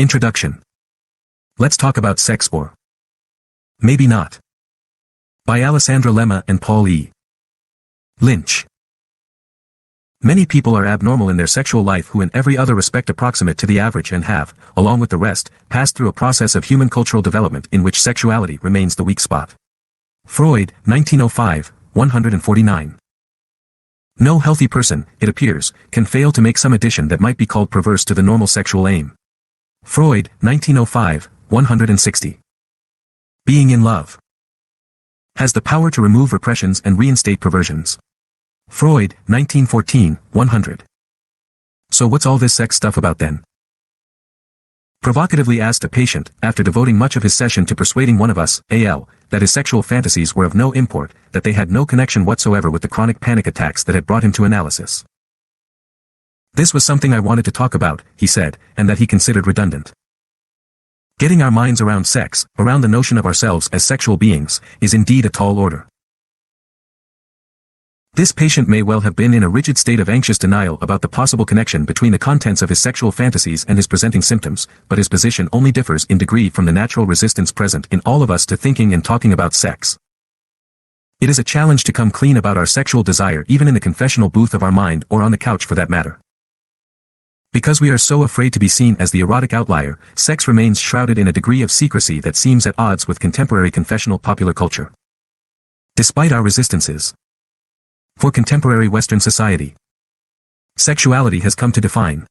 Introduction. Let's talk about sex or maybe not. By Alessandra Lemma and Paul E. Lynch. Many people are abnormal in their sexual life who in every other respect approximate to the average and have, along with the rest, passed through a process of human cultural development in which sexuality remains the weak spot. Freud, 1905, 149. No healthy person, it appears, can fail to make some addition that might be called perverse to the normal sexual aim. Freud, 1905, 160. Being in love has the power to remove repressions and reinstate perversions. Freud, 1914, 100. So what's all this sex stuff about then? Provocatively asked a patient, after devoting much of his session to persuading one of us, AL, that his sexual fantasies were of no import, that they had no connection whatsoever with the chronic panic attacks that had brought him to analysis. This was something I wanted to talk about, he said, and that he considered redundant. Getting our minds around sex, around the notion of ourselves as sexual beings, is indeed a tall order. This patient may well have been in a rigid state of anxious denial about the possible connection between the contents of his sexual fantasies and his presenting symptoms, but his position only differs in degree from the natural resistance present in all of us to thinking and talking about sex. It is a challenge to come clean about our sexual desire even in the confessional booth of our mind or on the couch for that matter. Because we are so afraid to be seen as the erotic outlier, sex remains shrouded in a degree of secrecy that seems at odds with contemporary confessional popular culture. Despite our resistances, for contemporary Western society, sexuality has come to define.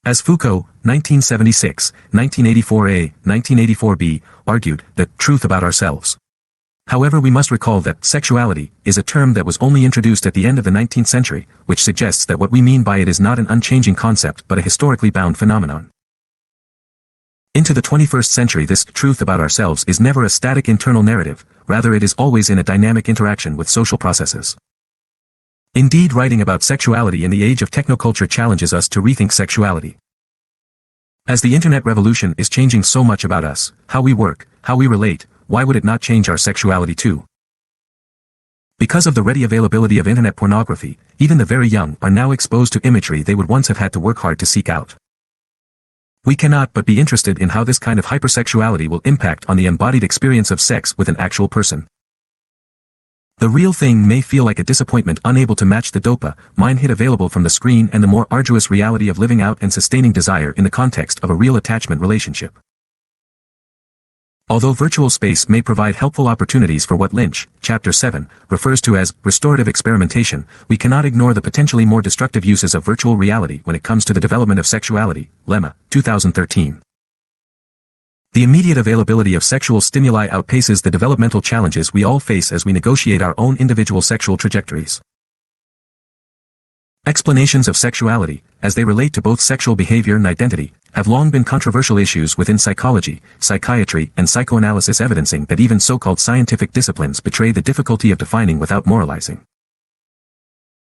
As Foucault, 1976, 1984a, 1984b, argued, the truth about ourselves. However, we must recall that sexuality is a term that was only introduced at the end of the 19th century, which suggests that what we mean by it is not an unchanging concept but a historically bound phenomenon. Into the 21st century, this truth about ourselves is never a static internal narrative, rather it is always in a dynamic interaction with social processes. Indeed, writing about sexuality in the age of technoculture challenges us to rethink sexuality. As the internet revolution is changing so much about us, how we work, how we relate, why would it not change our sexuality too? Because of the ready availability of internet pornography, even the very young are now exposed to imagery they would once have had to work hard to seek out. We cannot but be interested in how this kind of hypersexuality will impact on the embodied experience of sex with an actual person. The real thing may feel like a disappointment unable to match the dopamine hit available from the screen and the more arduous reality of living out and sustaining desire in the context of a real attachment relationship. Although virtual space may provide helpful opportunities for what Lynch, Chapter 7, refers to as restorative experimentation, we cannot ignore the potentially more destructive uses of virtual reality when it comes to the development of sexuality. Lemma, 2013. The immediate availability of sexual stimuli outpaces the developmental challenges we all face as we negotiate our own individual sexual trajectories. Explanations of sexuality, as they relate to both sexual behavior and identity, have long been controversial issues within psychology, psychiatry, and psychoanalysis, evidencing that even so-called scientific disciplines betray the difficulty of defining without moralizing.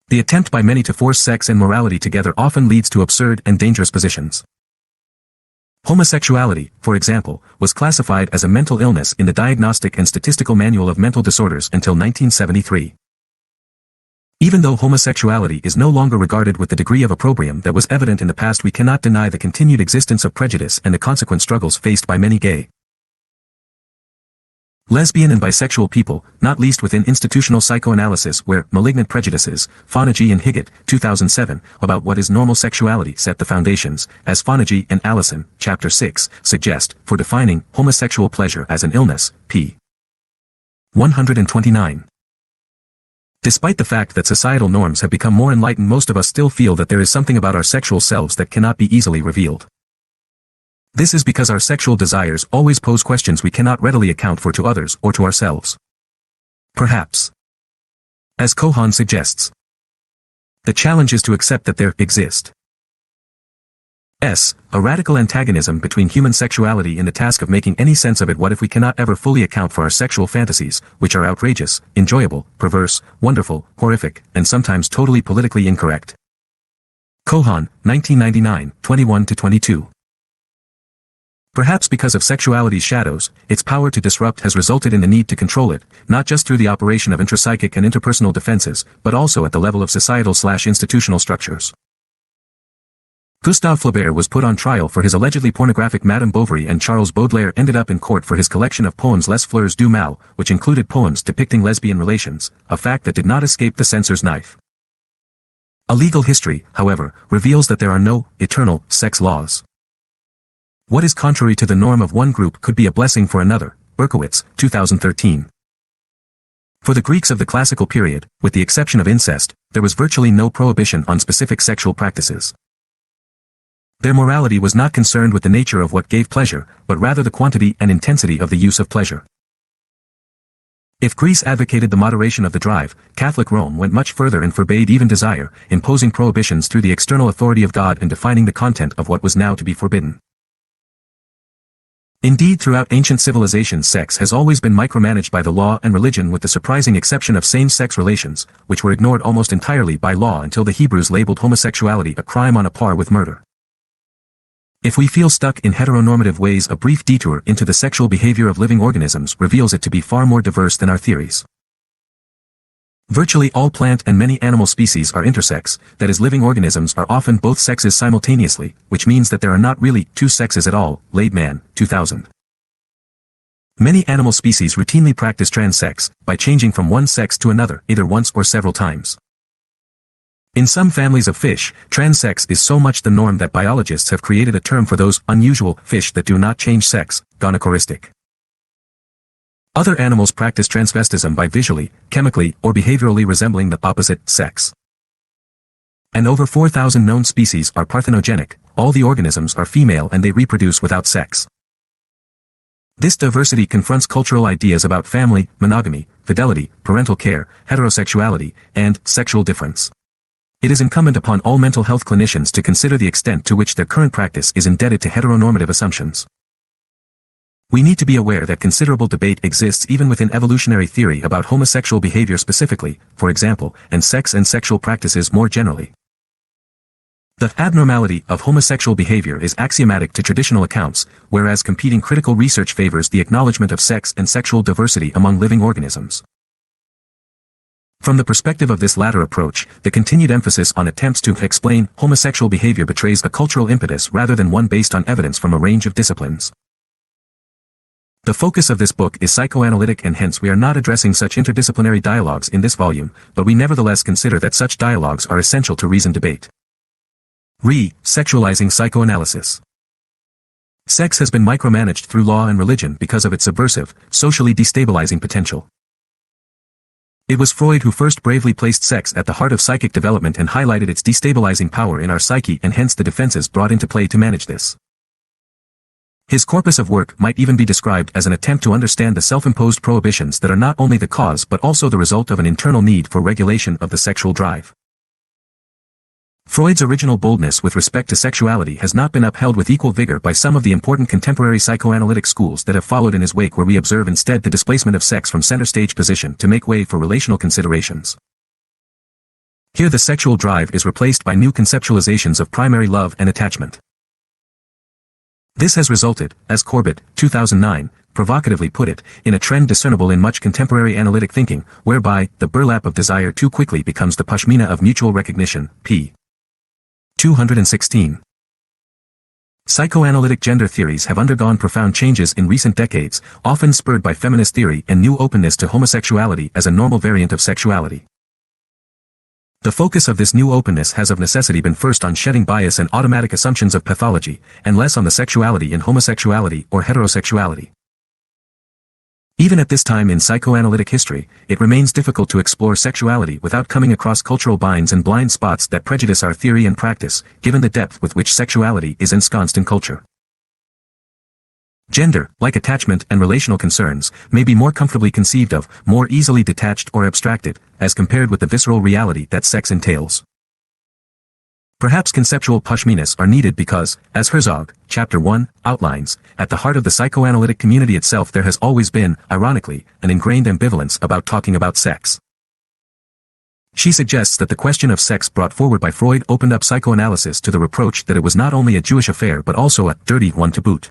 The attempt by many to force sex and morality together often leads to absurd and dangerous positions. Homosexuality, for example, was classified as a mental illness in the Diagnostic and Statistical Manual of Mental Disorders until 1973. Even though homosexuality is no longer regarded with the degree of opprobrium that was evident in the past, we cannot deny the continued existence of prejudice and the consequent struggles faced by many gay, lesbian and bisexual people, not least within institutional psychoanalysis where malignant prejudices, Fonagy and Higgett, 2007, about what is normal sexuality set the foundations, as Fonagy and Allison, Chapter 6, suggest, for defining homosexual pleasure as an illness, p. 129. Despite the fact that societal norms have become more enlightened, most of us still feel that there is something about our sexual selves that cannot be easily revealed. This is because our sexual desires always pose questions we cannot readily account for to others or to ourselves. Perhaps, as Cohan suggests, the challenge is to accept that there exists a radical antagonism between human sexuality and the task of making any sense of it. What if we cannot ever fully account for our sexual fantasies, which are outrageous, enjoyable, perverse, wonderful, horrific, and sometimes totally politically incorrect? Cohan, 1999, 21-22. Perhaps because of sexuality's shadows, its power to disrupt has resulted in the need to control it, not just through the operation of intrapsychic and interpersonal defenses, but also at the level of societal/institutional structures. Gustave Flaubert was put on trial for his allegedly pornographic Madame Bovary, and Charles Baudelaire ended up in court for his collection of poems Les Fleurs du Mal, which included poems depicting lesbian relations, a fact that did not escape the censor's knife. A legal history, however, reveals that there are no eternal sex laws. What is contrary to the norm of one group could be a blessing for another. Berkowitz, 2013. For the Greeks of the classical period, with the exception of incest, there was virtually no prohibition on specific sexual practices. Their morality was not concerned with the nature of what gave pleasure, but rather the quantity and intensity of the use of pleasure. If Greece advocated the moderation of the drive, Catholic Rome went much further and forbade even desire, imposing prohibitions through the external authority of God and defining the content of what was now to be forbidden. Indeed, throughout ancient civilizations, sex has always been micromanaged by the law and religion, with the surprising exception of same-sex relations, which were ignored almost entirely by law until the Hebrews labeled homosexuality a crime on a par with murder. If we feel stuck in heteronormative ways, a brief detour into the sexual behavior of living organisms reveals it to be far more diverse than our theories. Virtually all plant and many animal species are intersex, that is, living organisms are often both sexes simultaneously, which means that there are not really two sexes at all. Laidman, 2000. Many animal species routinely practice transsex, by changing from one sex to another, either once or several times. In some families of fish, transsex is so much the norm that biologists have created a term for those unusual fish that do not change sex, gonochoristic. Other animals practice transvestism by visually, chemically, or behaviorally resembling the opposite sex. And over 4,000 known species are parthenogenic. All the organisms are female and they reproduce without sex. This diversity confronts cultural ideas about family, monogamy, fidelity, parental care, heterosexuality, and sexual difference. It is incumbent upon all mental health clinicians to consider the extent to which their current practice is indebted to heteronormative assumptions. We need to be aware that considerable debate exists even within evolutionary theory about homosexual behavior specifically, for example, and sex and sexual practices more generally. The abnormality of homosexual behavior is axiomatic to traditional accounts, whereas competing critical research favors the acknowledgement of sex and sexual diversity among living organisms. From the perspective of this latter approach, the continued emphasis on attempts to explain homosexual behavior betrays a cultural impetus rather than one based on evidence from a range of disciplines. The focus of this book is psychoanalytic, and hence we are not addressing such interdisciplinary dialogues in this volume, but we nevertheless consider that such dialogues are essential to reasoned debate. Re-sexualizing psychoanalysis. Sex has been micromanaged through law and religion because of its subversive, socially destabilizing potential. It was Freud who first bravely placed sex at the heart of psychic development and highlighted its destabilizing power in our psyche, and hence the defenses brought into play to manage this. His corpus of work might even be described as an attempt to understand the self-imposed prohibitions that are not only the cause but also the result of an internal need for regulation of the sexual drive. Freud's original boldness with respect to sexuality has not been upheld with equal vigor by some of the important contemporary psychoanalytic schools that have followed in his wake, where we observe instead the displacement of sex from center stage position to make way for relational considerations. Here the sexual drive is replaced by new conceptualizations of primary love and attachment. This has resulted, as Corbett, 2009, provocatively put it, in a trend discernible in much contemporary analytic thinking, whereby the burlap of desire too quickly becomes the pashmina of mutual recognition, p. 216. Psychoanalytic gender theories have undergone profound changes in recent decades, often spurred by feminist theory and new openness to homosexuality as a normal variant of sexuality. The focus of this new openness has of necessity been first on shedding bias and automatic assumptions of pathology, and less on the sexuality in homosexuality or heterosexuality. Even at this time in psychoanalytic history, it remains difficult to explore sexuality without coming across cultural binds and blind spots that prejudice our theory and practice, given the depth with which sexuality is ensconced in culture. Gender, like attachment and relational concerns, may be more comfortably conceived of, more easily detached or abstracted, as compared with the visceral reality that sex entails. Perhaps conceptual pashminas are needed because, as Herzog, Chapter 1, outlines, at the heart of the psychoanalytic community itself there has always been, ironically, an ingrained ambivalence about talking about sex. She suggests that the question of sex brought forward by Freud opened up psychoanalysis to the reproach that it was not only a Jewish affair but also a dirty one to boot.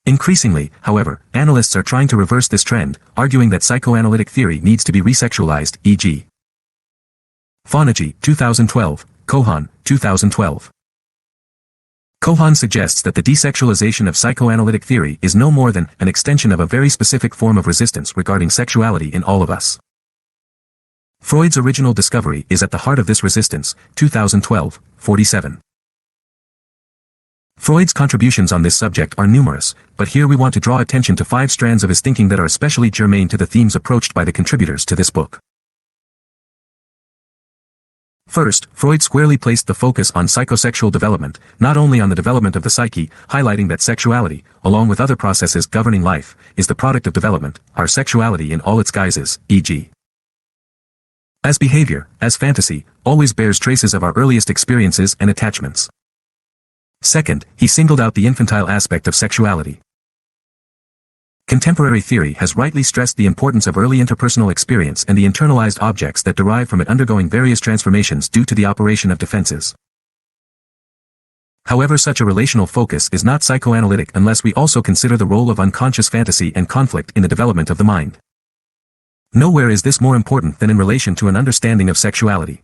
Increasingly, however, analysts are trying to reverse this trend, arguing that psychoanalytic theory needs to be resexualized, e.g. Fonagy, 2012, Cohan, 2012. Cohen suggests that the desexualization of psychoanalytic theory is no more than an extension of a very specific form of resistance regarding sexuality in all of us. Freud's original discovery is at the heart of this resistance, 2012, 47. Freud's contributions on this subject are numerous, but here we want to draw attention to 5 strands of his thinking that are especially germane to the themes approached by the contributors to this book. First, Freud squarely placed the focus on psychosexual development, not only on the development of the psyche, highlighting that sexuality, along with other processes governing life, is the product of development, our sexuality in all its guises, e.g. as behavior, as fantasy, always bears traces of our earliest experiences and attachments. Second, he singled out the infantile aspect of sexuality. Contemporary theory has rightly stressed the importance of early interpersonal experience and the internalized objects that derive from it undergoing various transformations due to the operation of defenses. However, such a relational focus is not psychoanalytic unless we also consider the role of unconscious fantasy and conflict in the development of the mind. Nowhere is this more important than in relation to an understanding of sexuality.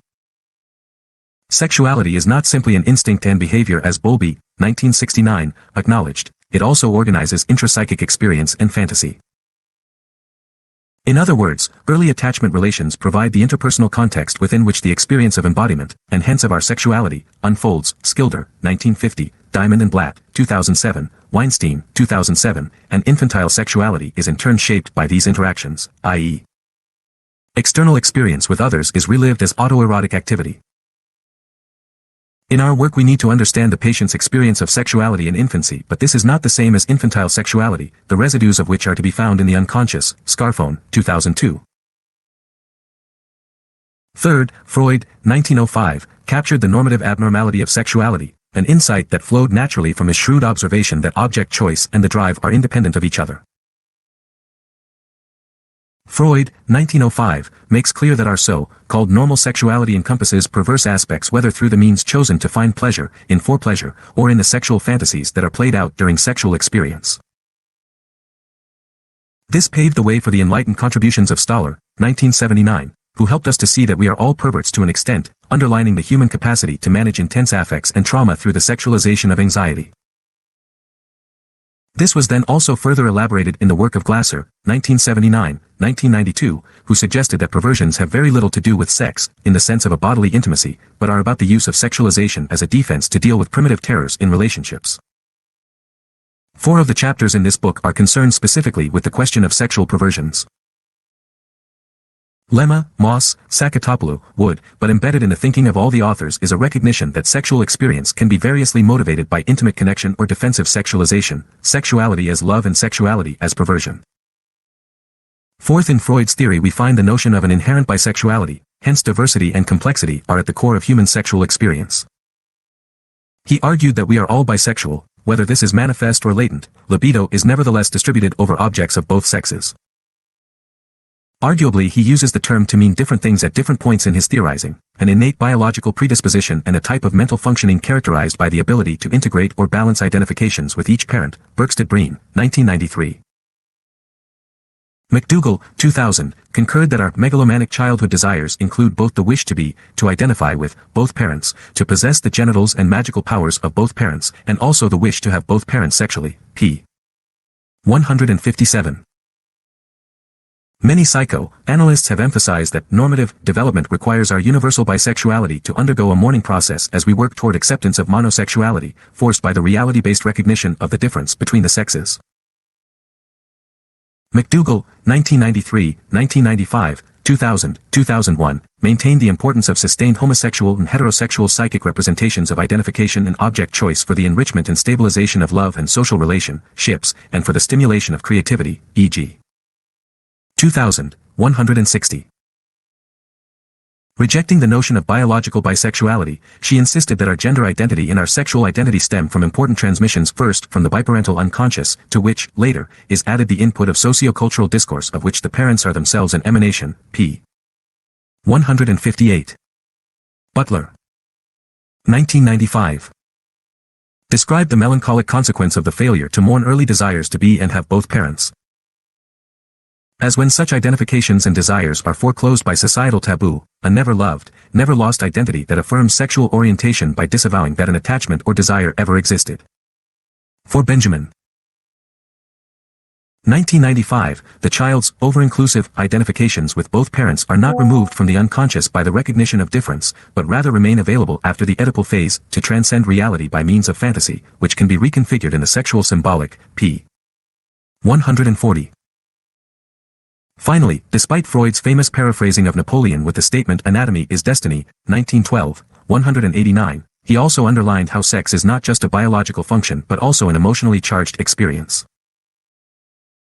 Sexuality is not simply an instinct and behavior as Bowlby, 1969, acknowledged, it also organizes intrapsychic experience and fantasy. In other words, early attachment relations provide the interpersonal context within which the experience of embodiment, and hence of our sexuality, unfolds. Skilder, 1950, Diamond and Blatt, 2007, Weinstein, 2007, and infantile sexuality is in turn shaped by these interactions, i.e. external experience with others is relived as autoerotic activity. In our work we need to understand the patient's experience of sexuality in infancy, but this is not the same as infantile sexuality, the residues of which are to be found in the unconscious. Scarfone, 2002. Third, Freud, 1905, captured the normative abnormality of sexuality, an insight that flowed naturally from his shrewd observation that object choice and the drive are independent of each other. Freud, 1905, makes clear that our so-called normal sexuality encompasses perverse aspects whether through the means chosen to find pleasure, in forepleasure, or in the sexual fantasies that are played out during sexual experience. This paved the way for the enlightened contributions of Stoller, 1979, who helped us to see that we are all perverts to an extent, underlining the human capacity to manage intense affects and trauma through the sexualization of anxiety. This was then also further elaborated in the work of Glasser, 1979, 1992, who suggested that perversions have very little to do with sex, in the sense of a bodily intimacy, but are about the use of sexualization as a defense to deal with primitive terrors in relationships. 4 of the chapters in this book are concerned specifically with the question of sexual perversions. Lemma, Moss, Sakatopoulou, Wood, but embedded in the thinking of all the authors is a recognition that sexual experience can be variously motivated by intimate connection or defensive sexualization, sexuality as love and sexuality as perversion. Fourth, in Freud's theory we find the notion of an inherent bisexuality, hence diversity and complexity are at the core of human sexual experience. He argued that we are all bisexual, whether this is manifest or latent, libido is nevertheless distributed over objects of both sexes. Arguably he uses the term to mean different things at different points in his theorizing, an innate biological predisposition and a type of mental functioning characterized by the ability to integrate or balance identifications with each parent. Berkstead-Breen, 1993. McDougall, 2000, concurred that our megalomanic childhood desires include both the wish to be, to identify with, both parents, to possess the genitals and magical powers of both parents, and also the wish to have both parents sexually. p. 157. Many psychoanalysts have emphasized that normative development requires our universal bisexuality to undergo a mourning process as we work toward acceptance of monosexuality, forced by the reality-based recognition of the difference between the sexes. McDougall, 1993, 1995, 2000, 2001, maintained the importance of sustained homosexual and heterosexual psychic representations of identification and object choice for the enrichment and stabilization of love and social relationships, and for the stimulation of creativity, e.g. 2000, 160. Rejecting the notion of biological bisexuality, she insisted that our gender identity and our sexual identity stem from important transmissions, first from the biparental unconscious, to which, later, is added the input of socio-cultural discourse of which the parents are themselves an emanation. p. 158. Butler, 1995. Described the melancholic consequence of the failure to mourn early desires to be and have both parents. As when such identifications and desires are foreclosed by societal taboo, a never loved, never lost identity that affirms sexual orientation by disavowing that an attachment or desire ever existed. For Benjamin, 1995, the child's over-inclusive identifications with both parents are not removed from the unconscious by the recognition of difference, but rather remain available after the Oedipal phase to transcend reality by means of fantasy, which can be reconfigured in the sexual symbolic, p. 140. Finally, despite Freud's famous paraphrasing of Napoleon with the statement "anatomy is destiny," 1912, 189, he also underlined how sex is not just a biological function but also an emotionally charged experience.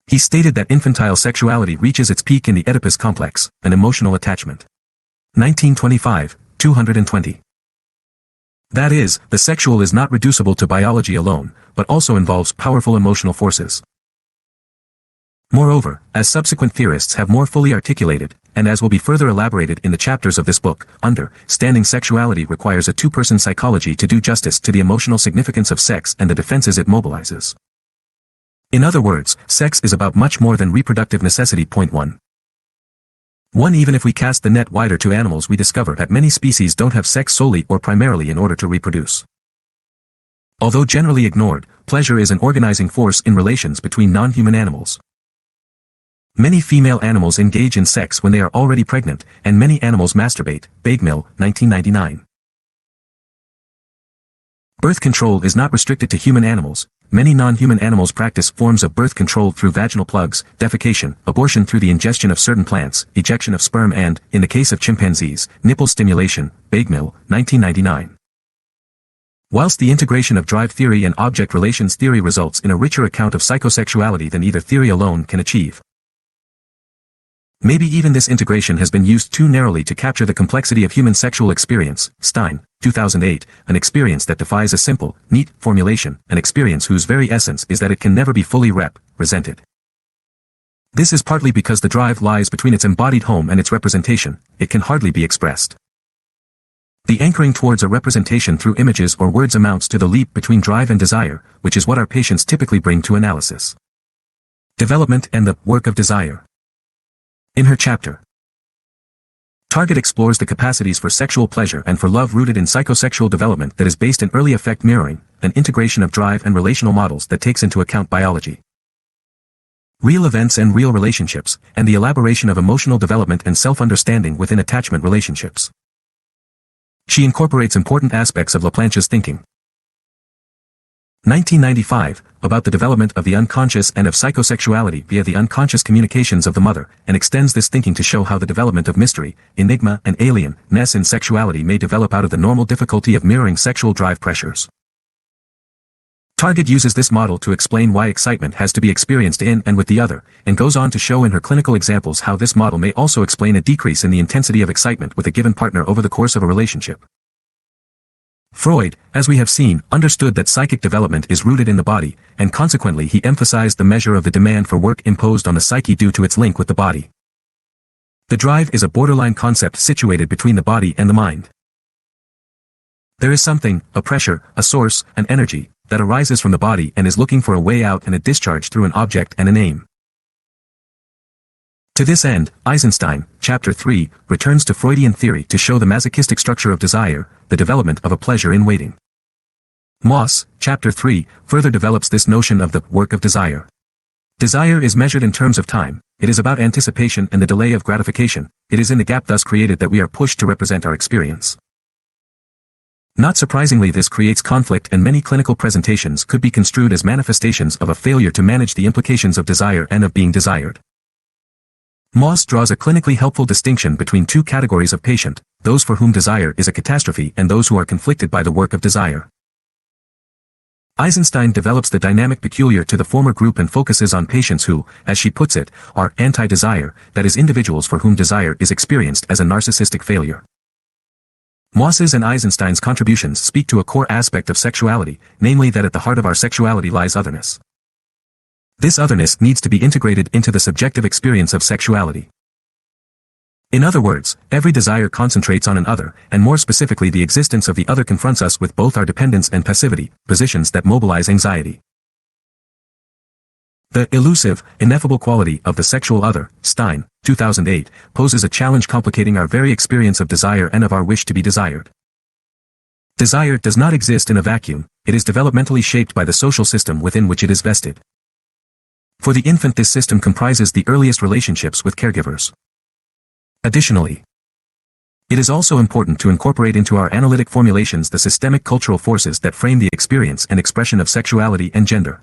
He stated that infantile sexuality reaches its peak in the Oedipus complex, an emotional attachment. 1925, 220. That is, the sexual is not reducible to biology alone, but also involves powerful emotional forces. Moreover, as subsequent theorists have more fully articulated, and as will be further elaborated in the chapters of this book, understanding sexuality requires a two-person psychology to do justice to the emotional significance of sex and the defenses it mobilizes. In other words, sex is about much more than reproductive necessity. Point 1. Even if we cast the net wider to animals, we discover that many species don't have sex solely or primarily in order to reproduce. Although generally ignored, pleasure is an organizing force in relations between non-human animals. Many female animals engage in sex when they are already pregnant, and many animals masturbate. Bagmill, 1999. Birth control is not restricted to human animals. Many non-human animals practice forms of birth control through vaginal plugs, defecation, abortion through the ingestion of certain plants, ejection of sperm and, in the case of chimpanzees, nipple stimulation. Bagmill, 1999. Whilst the integration of drive theory and object relations theory results in a richer account of psychosexuality than either theory alone can achieve. Maybe even this integration has been used too narrowly to capture the complexity of human sexual experience. Stein, 2008, an experience that defies a simple, neat formulation, an experience whose very essence is that it can never be fully represented. This is partly because the drive lies between its embodied home and its representation. It can hardly be expressed. The anchoring towards a representation through images or words amounts to the leap between drive and desire, which is what our patients typically bring to analysis. Development and the work of desire. In her chapter, Target explores the capacities for sexual pleasure and for love rooted in psychosexual development that is based in early affect mirroring, an integration of drive and relational models that takes into account biology, real events and real relationships, and the elaboration of emotional development and self-understanding within attachment relationships. She incorporates important aspects of Laplanche's thinking. 1995, about the development of the unconscious and of psychosexuality via the unconscious communications of the mother, and extends this thinking to show how the development of mystery, enigma and alien-ness in sexuality may develop out of the normal difficulty of mirroring sexual drive pressures. Target uses this model to explain why excitement has to be experienced in and with the other, and goes on to show in her clinical examples how this model may also explain a decrease in the intensity of excitement with a given partner over the course of a relationship. Freud, as we have seen, understood that psychic development is rooted in the body, and consequently he emphasized the measure of the demand for work imposed on the psyche due to its link with the body. The drive is a borderline concept situated between the body and the mind. There is something, a pressure, a source, an energy, that arises from the body and is looking for a way out and a discharge through an object and an aim. To this end, Eisenstein, Chapter 3, returns to Freudian theory to show the masochistic structure of desire, the development of a pleasure in waiting. Moss, Chapter 3, further develops this notion of the work of desire. Desire is measured in terms of time, it is about anticipation and the delay of gratification, it is in the gap thus created that we are pushed to represent our experience. Not surprisingly, this creates conflict, and many clinical presentations could be construed as manifestations of a failure to manage the implications of desire and of being desired. Moss draws a clinically helpful distinction between two categories of patient, those for whom desire is a catastrophe and those who are conflicted by the work of desire. Eisenstein develops the dynamic peculiar to the former group and focuses on patients who, as she puts it, are anti-desire, that is, individuals for whom desire is experienced as a narcissistic failure. Moss's and Eisenstein's contributions speak to a core aspect of sexuality, namely that at the heart of our sexuality lies otherness. This otherness needs to be integrated into the subjective experience of sexuality. In other words, every desire concentrates on an other, and more specifically the existence of the other confronts us with both our dependence and passivity, positions that mobilize anxiety. The elusive, ineffable quality of the sexual other, Stein, 2008, poses a challenge complicating our very experience of desire and of our wish to be desired. Desire does not exist in a vacuum, it is developmentally shaped by the social system within which it is vested. For the infant, this system comprises the earliest relationships with caregivers. Additionally, it is also important to incorporate into our analytic formulations the systemic cultural forces that frame the experience and expression of sexuality and gender.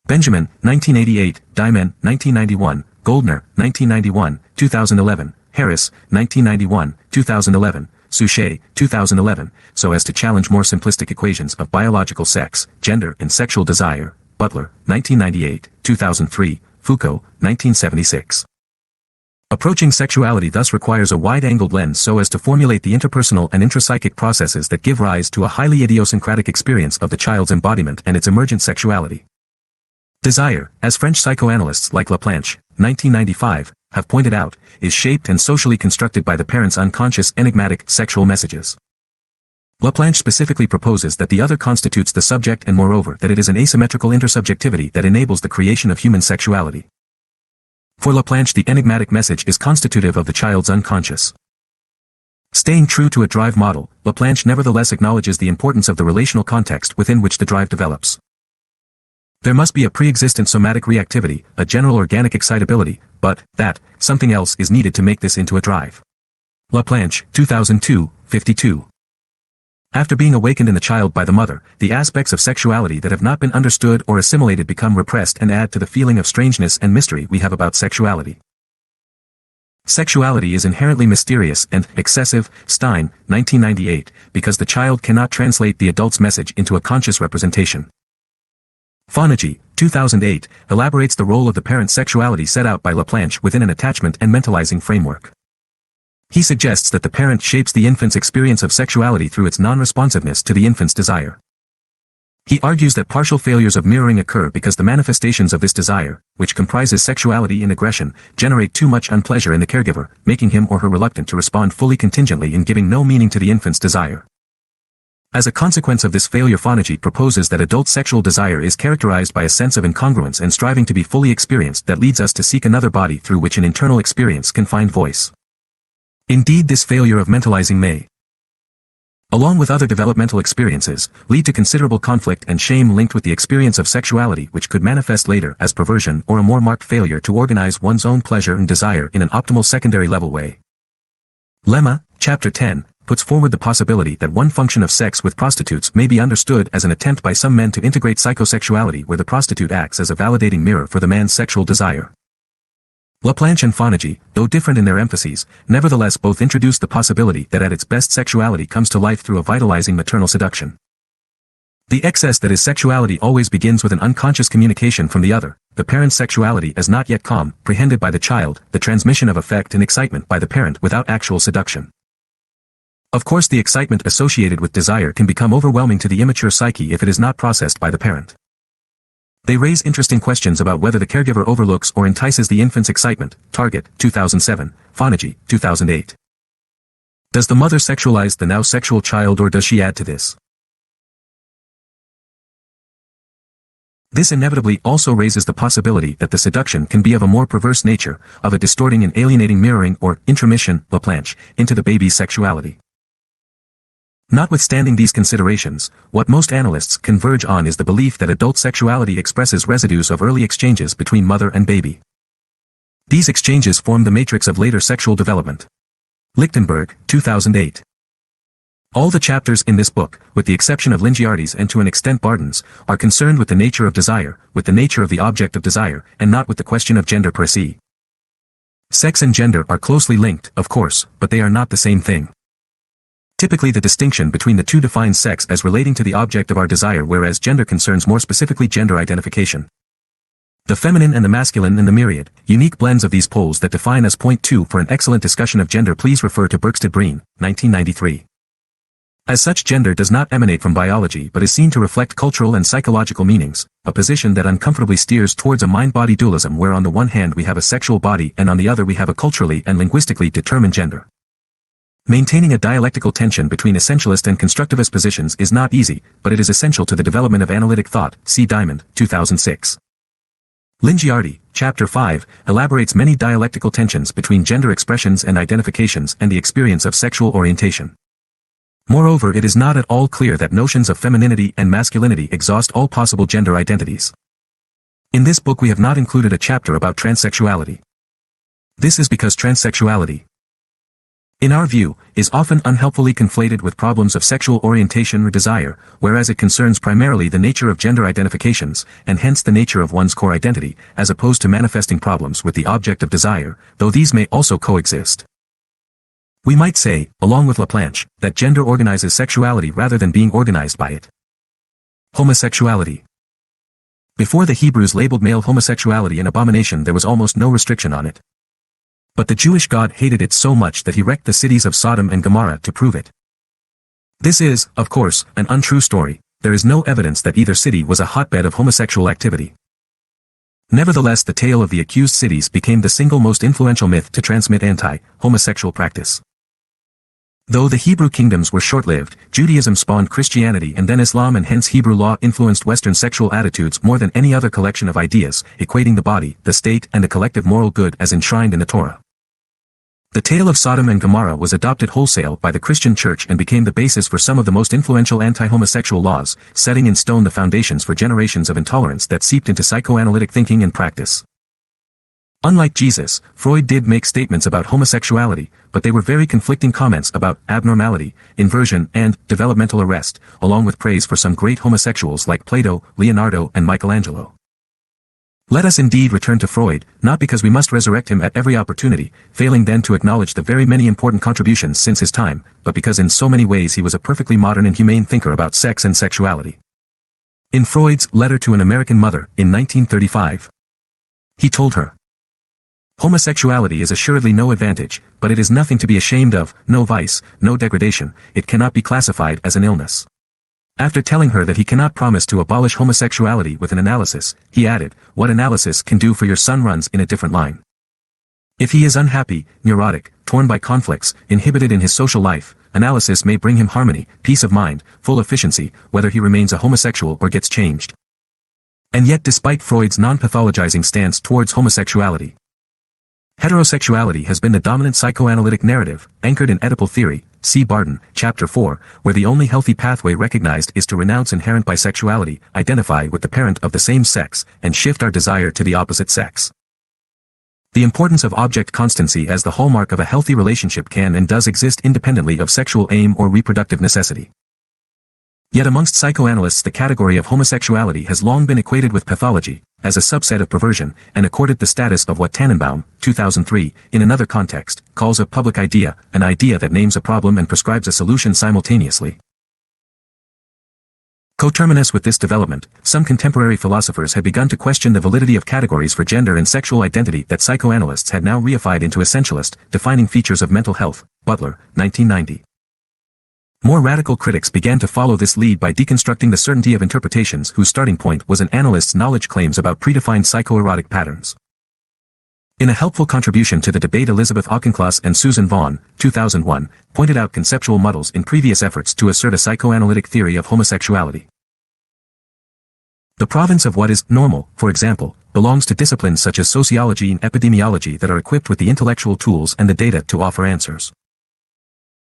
Benjamin, 1988, Diamond, 1991, Goldner, 1991, 2011, Harris, 1991, 2011, Suchet, 2011, so as to challenge more simplistic equations of biological sex, gender, and sexual desire, Butler, 1998, 2003, Foucault, 1976. Approaching sexuality thus requires a wide-angled lens so as to formulate the interpersonal and intrapsychic processes that give rise to a highly idiosyncratic experience of the child's embodiment and its emergent sexuality. Desire, as French psychoanalysts like Laplanche, 1995, have pointed out, is shaped and socially constructed by the parent's unconscious enigmatic sexual messages. Laplanche specifically proposes that the other constitutes the subject and moreover that it is an asymmetrical intersubjectivity that enables the creation of human sexuality. For Laplanche, the enigmatic message is constitutive of the child's unconscious. Staying true to a drive model, Laplanche nevertheless acknowledges the importance of the relational context within which the drive develops. There must be a pre-existent somatic reactivity, a general organic excitability, but that something else is needed to make this into a drive. Laplanche, 2002, 52. After being awakened in the child by the mother, the aspects of sexuality that have not been understood or assimilated become repressed and add to the feeling of strangeness and mystery we have about sexuality. Sexuality is inherently mysterious and excessive, Stein, 1998, because the child cannot translate the adult's message into a conscious representation. Fonagy, 2008, elaborates the role of the parent's sexuality set out by Laplanche within an attachment and mentalizing framework. He suggests that the parent shapes the infant's experience of sexuality through its non-responsiveness to the infant's desire. He argues that partial failures of mirroring occur because the manifestations of this desire, which comprises sexuality in aggression, generate too much unpleasure in the caregiver, making him or her reluctant to respond fully contingently and giving no meaning to the infant's desire. As a consequence of this failure, Fonagy proposes that adult sexual desire is characterized by a sense of incongruence and striving to be fully experienced that leads us to seek another body through which an internal experience can find voice. Indeed, this failure of mentalizing may, along with other developmental experiences, lead to considerable conflict and shame linked with the experience of sexuality, which could manifest later as perversion or a more marked failure to organize one's own pleasure and desire in an optimal secondary level way. Lemma, Chapter 10, puts forward the possibility that one function of sex with prostitutes may be understood as an attempt by some men to integrate psychosexuality where the prostitute acts as a validating mirror for the man's sexual desire. Laplanche and Fonagy, though different in their emphases, nevertheless both introduce the possibility that at its best sexuality comes to life through a vitalizing maternal seduction. The excess that is sexuality always begins with an unconscious communication from the other, the parent's sexuality as not yet comprehended by the child, the transmission of affect and excitement by the parent without actual seduction. Of course, the excitement associated with desire can become overwhelming to the immature psyche if it is not processed by the parent. They raise interesting questions about whether the caregiver overlooks or entices the infant's excitement. Target, 2007, Fonagy, 2008. Does the mother sexualize the now sexual child or does she add to this? This inevitably also raises the possibility that the seduction can be of a more perverse nature, of a distorting and alienating mirroring or intromission, Laplanche, into the baby's sexuality. Notwithstanding these considerations, what most analysts converge on is the belief that adult sexuality expresses residues of early exchanges between mother and baby. These exchanges form the matrix of later sexual development. Lichtenberg, 2008. All the chapters in this book, with the exception of Lingiardi's and to an extent Barton's, are concerned with the nature of desire, with the nature of the object of desire, and not with the question of gender per se. Sex and gender are closely linked, of course, but they are not the same thing. Typically the distinction between the two defines sex as relating to the object of our desire, whereas gender concerns more specifically gender identification. The feminine and the masculine and the myriad, unique blends of these poles that define as point 2 for an excellent discussion of gender, please refer to Berkstead-Breen, 1993. As such, gender does not emanate from biology but is seen to reflect cultural and psychological meanings, a position that uncomfortably steers towards a mind-body dualism where on the one hand we have a sexual body and on the other we have a culturally and linguistically determined gender. Maintaining a dialectical tension between essentialist and constructivist positions is not easy, but it is essential to the development of analytic thought. See Diamond, 2006. Lingiardi, Chapter 5, elaborates many dialectical tensions between gender expressions and identifications and the experience of sexual orientation. Moreover, it is not at all clear that notions of femininity and masculinity exhaust all possible gender identities. In this book we have not included a chapter about transsexuality. This is because transsexuality, in our view, is often unhelpfully conflated with problems of sexual orientation or desire, whereas it concerns primarily the nature of gender identifications, and hence the nature of one's core identity, as opposed to manifesting problems with the object of desire, though these may also coexist. We might say, along with Laplanche, that gender organizes sexuality rather than being organized by it. Homosexuality. Before the Hebrews labeled male homosexuality an abomination, there was almost no restriction on it. But the Jewish God hated it so much that he wrecked the cities of Sodom and Gomorrah to prove it. This is, of course, an untrue story. There is no evidence that either city was a hotbed of homosexual activity. Nevertheless, the tale of the accused cities became the single most influential myth to transmit anti-homosexual practice. Though the Hebrew kingdoms were short-lived, Judaism spawned Christianity and then Islam, and hence Hebrew law influenced Western sexual attitudes more than any other collection of ideas, equating the body, the state, and the collective moral good as enshrined in the Torah. The tale of Sodom and Gomorrah was adopted wholesale by the Christian Church and became the basis for some of the most influential anti-homosexual laws, setting in stone the foundations for generations of intolerance that seeped into psychoanalytic thinking and practice. Unlike Jesus, Freud did make statements about homosexuality, but they were very conflicting comments about abnormality, inversion, and developmental arrest, along with praise for some great homosexuals like Plato, Leonardo, and Michelangelo. Let us indeed return to Freud, not because we must resurrect him at every opportunity, failing then to acknowledge the very many important contributions since his time, but because in so many ways he was a perfectly modern and humane thinker about sex and sexuality. In Freud's Letter to an American Mother, in 1935, he told her, "Homosexuality is assuredly no advantage, but it is nothing to be ashamed of, no vice, no degradation, it cannot be classified as an illness." After telling her that he cannot promise to abolish homosexuality with an analysis, he added, "What analysis can do for your son runs in a different line. If he is unhappy, neurotic, torn by conflicts, inhibited in his social life, analysis may bring him harmony, peace of mind, full efficiency, whether he remains a homosexual or gets changed." And yet, despite Freud's non-pathologizing stance towards homosexuality, heterosexuality has been the dominant psychoanalytic narrative, anchored in Oedipal theory, see Barton, Chapter 4, where the only healthy pathway recognized is to renounce inherent bisexuality, identify with the parent of the same sex, and shift our desire to the opposite sex. The importance of object constancy as the hallmark of a healthy relationship can and does exist independently of sexual aim or reproductive necessity. Yet amongst psychoanalysts the category of homosexuality has long been equated with pathology, as a subset of perversion, and accorded the status of what Tannenbaum, 2003, in another context, calls a public idea, an idea that names a problem and prescribes a solution simultaneously. Coterminous with this development, some contemporary philosophers had begun to question the validity of categories for gender and sexual identity that psychoanalysts had now reified into essentialist, defining features of mental health, Butler, 1990. More radical critics began to follow this lead by deconstructing the certainty of interpretations whose starting point was an analyst's knowledge claims about predefined psychoerotic patterns. In a helpful contribution to the debate, Elizabeth Auchincloss and Susan Vaughan, 2001, pointed out conceptual muddles in previous efforts to assert a psychoanalytic theory of homosexuality. The province of what is normal, for example, belongs to disciplines such as sociology and epidemiology that are equipped with the intellectual tools and the data to offer answers.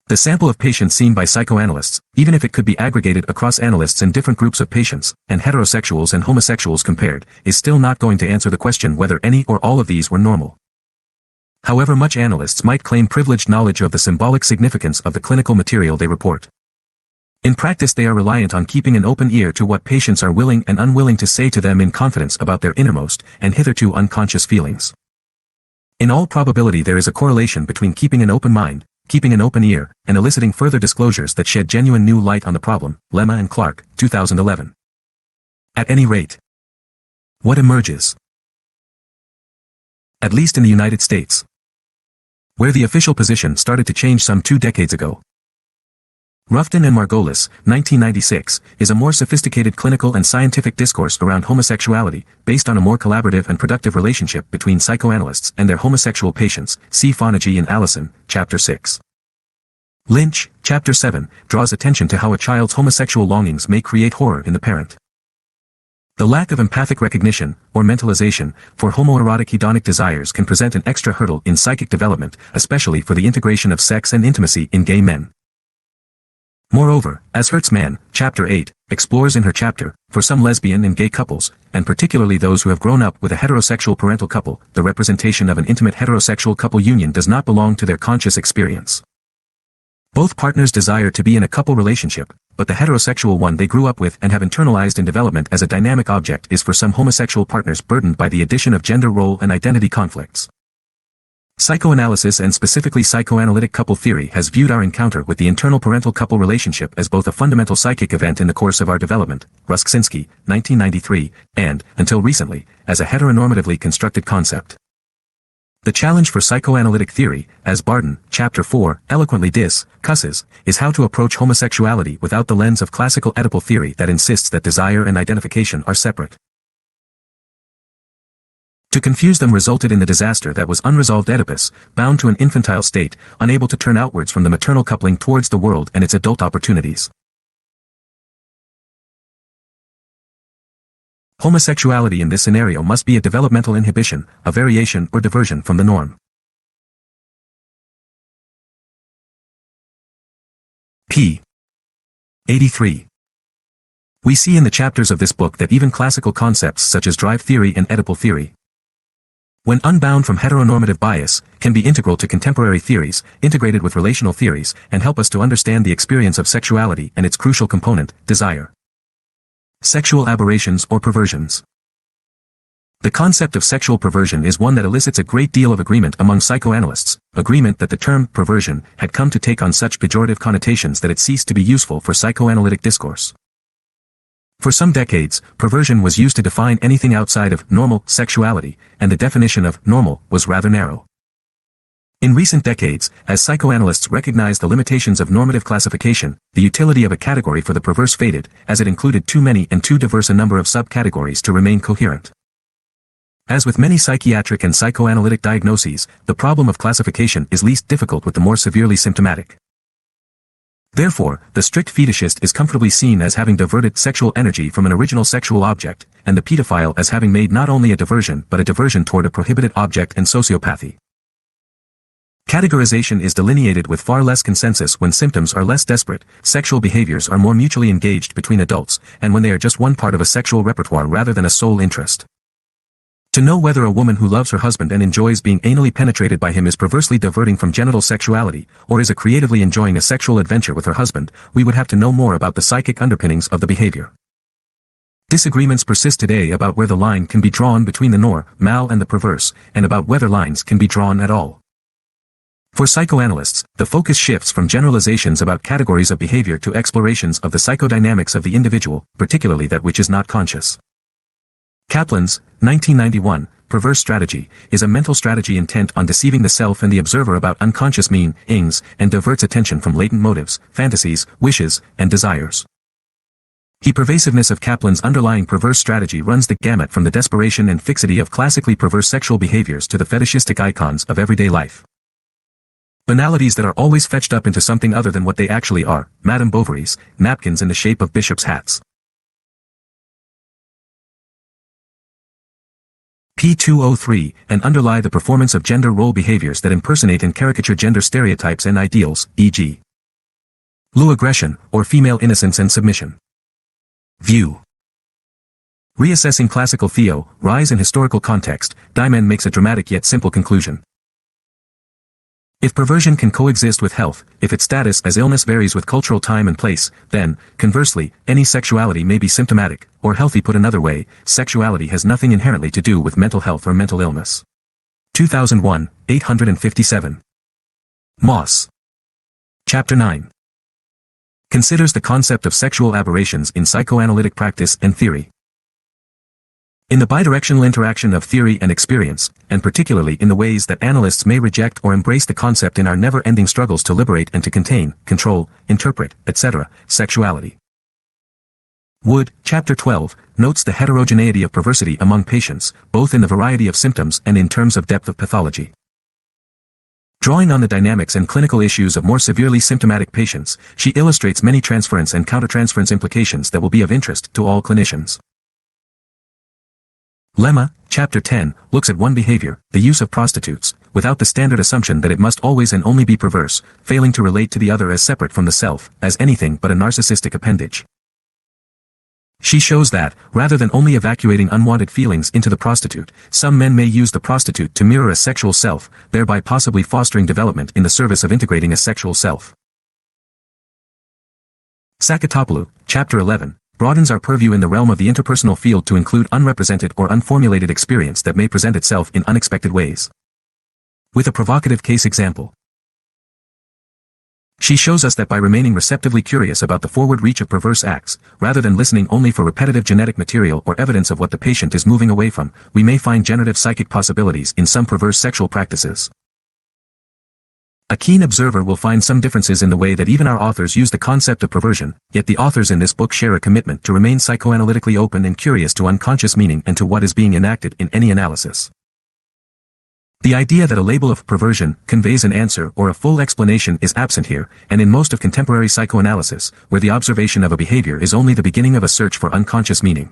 The sample of patients seen by psychoanalysts, even if it could be aggregated across analysts and different groups of patients, and heterosexuals and homosexuals compared, is still not going to answer the question whether any or all of these were normal. However much analysts might claim privileged knowledge of the symbolic significance of the clinical material they report. In practice they are reliant on keeping an open ear to what patients are willing and unwilling to say to them in confidence about their innermost, and hitherto unconscious feelings. In all probability there is a correlation between keeping an open mind, keeping an open ear, and eliciting further disclosures that shed genuine new light on the problem, Lemma and Clark, 2011. At any rate, what emerges? At least in the United States, where the official position started to change some 2 decades ago. Ruffton and Margolis, 1996, is a more sophisticated clinical and scientific discourse around homosexuality, based on a more collaborative and productive relationship between psychoanalysts and their homosexual patients, see Fonagy and Allison, Chapter 6. Lynch, Chapter 7, draws attention to how a child's homosexual longings may create horror in the parent. The lack of empathic recognition, or mentalization, for homoerotic hedonic desires can present an extra hurdle in psychic development, especially for the integration of sex and intimacy in gay men. Moreover, as Hertzman, Chapter 8, explores in her chapter, for some lesbian and gay couples, and particularly those who have grown up with a heterosexual parental couple, the representation of an intimate heterosexual couple union does not belong to their conscious experience. Both partners desire to be in a couple relationship, but the heterosexual one they grew up with and have internalized in development as a dynamic object is for some homosexual partners burdened by the addition of gender role and identity conflicts. Psychoanalysis and specifically psychoanalytic couple theory has viewed our encounter with the internal parental couple relationship as both a fundamental psychic event in the course of our development, Rusksinski, 1993, and, until recently, as a heteronormatively constructed concept. The challenge for psychoanalytic theory, as Barden, Chapter 4, eloquently discusses, is how to approach homosexuality without the lens of classical Oedipal theory that insists that desire and identification are separate. To confuse them resulted in the disaster that was unresolved Oedipus, bound to an infantile state, unable to turn outwards from the maternal coupling towards the world and its adult opportunities. Homosexuality in this scenario must be a developmental inhibition, a variation or diversion from the norm. p. 83. We see in the chapters of this book that even classical concepts such as drive theory and Oedipal theory, when unbound from heteronormative bias, can be integral to contemporary theories, integrated with relational theories, and help us to understand the experience of sexuality and its crucial component, desire. Sexual aberrations or perversions. The concept of sexual perversion is one that elicits a great deal of agreement among psychoanalysts, agreement that the term perversion had come to take on such pejorative connotations that it ceased to be useful for psychoanalytic discourse. For some decades, perversion was used to define anything outside of normal sexuality, and the definition of normal was rather narrow. In recent decades, as psychoanalysts recognized the limitations of normative classification, the utility of a category for the perverse faded, as it included too many and too diverse a number of subcategories to remain coherent. As with many psychiatric and psychoanalytic diagnoses, the problem of classification is least difficult with the more severely symptomatic. Therefore, the strict fetishist is comfortably seen as having diverted sexual energy from an original sexual object, and the pedophile as having made not only a diversion but a diversion toward a prohibited object and sociopathy. Categorization is delineated with far less consensus when symptoms are less desperate, sexual behaviors are more mutually engaged between adults, and when they are just one part of a sexual repertoire rather than a sole interest. To know whether a woman who loves her husband and enjoys being anally penetrated by him is perversely diverting from genital sexuality, or is creatively enjoying a sexual adventure with her husband, we would have to know more about the psychic underpinnings of the behavior. Disagreements persist today about where the line can be drawn between the normal and the perverse, and about whether lines can be drawn at all. For psychoanalysts, the focus shifts from generalizations about categories of behavior to explorations of the psychodynamics of the individual, particularly that which is not conscious. Kaplan's, 1991, perverse strategy, is a mental strategy intent on deceiving the self and the observer about unconscious meanings, and diverts attention from latent motives, fantasies, wishes, and desires. The pervasiveness of Kaplan's underlying perverse strategy runs the gamut from the desperation and fixity of classically perverse sexual behaviors to the fetishistic icons of everyday life. Banalities that are always fetched up into something other than what they actually are, Madame Bovary's, napkins in the shape of bishops' hats. P203, and underlie the performance of gender role behaviors that impersonate and caricature gender stereotypes and ideals, e.g. Lou aggression, or female innocence and submission. View. Reassessing classical theo, rise in historical context, Diamond makes a dramatic yet simple conclusion. If perversion can coexist with health, if its status as illness varies with cultural time and place, then, conversely, any sexuality may be symptomatic, or healthy. Put another way, sexuality has nothing inherently to do with mental health or mental illness. 2001, 857. Moss. Chapter 9. Considers the concept of sexual aberrations in psychoanalytic practice and theory. In the bidirectional interaction of theory and experience, and particularly in the ways that analysts may reject or embrace the concept in our never-ending struggles to liberate and to contain, control, interpret, etc., sexuality. Wood, Chapter 12, notes the heterogeneity of perversity among patients, both in the variety of symptoms and in terms of depth of pathology. Drawing on the dynamics and clinical issues of more severely symptomatic patients, she illustrates many transference and countertransference implications that will be of interest to all clinicians. Lemma, Chapter 10, looks at one behavior, the use of prostitutes, without the standard assumption that it must always and only be perverse, failing to relate to the other as separate from the self, as anything but a narcissistic appendage. She shows that, rather than only evacuating unwanted feelings into the prostitute, some men may use the prostitute to mirror a sexual self, thereby possibly fostering development in the service of integrating a sexual self. Sakatopoulou, Chapter 11, broadens our purview in the realm of the interpersonal field to include unrepresented or unformulated experience that may present itself in unexpected ways. With a provocative case example, she shows us that by remaining receptively curious about the forward reach of perverse acts, rather than listening only for repetitive genetic material or evidence of what the patient is moving away from, we may find generative psychic possibilities in some perverse sexual practices. A keen observer will find some differences in the way that even our authors use the concept of perversion, yet the authors in this book share a commitment to remain psychoanalytically open and curious to unconscious meaning and to what is being enacted in any analysis. The idea that a label of perversion conveys an answer or a full explanation is absent here, and in most of contemporary psychoanalysis, where the observation of a behavior is only the beginning of a search for unconscious meaning.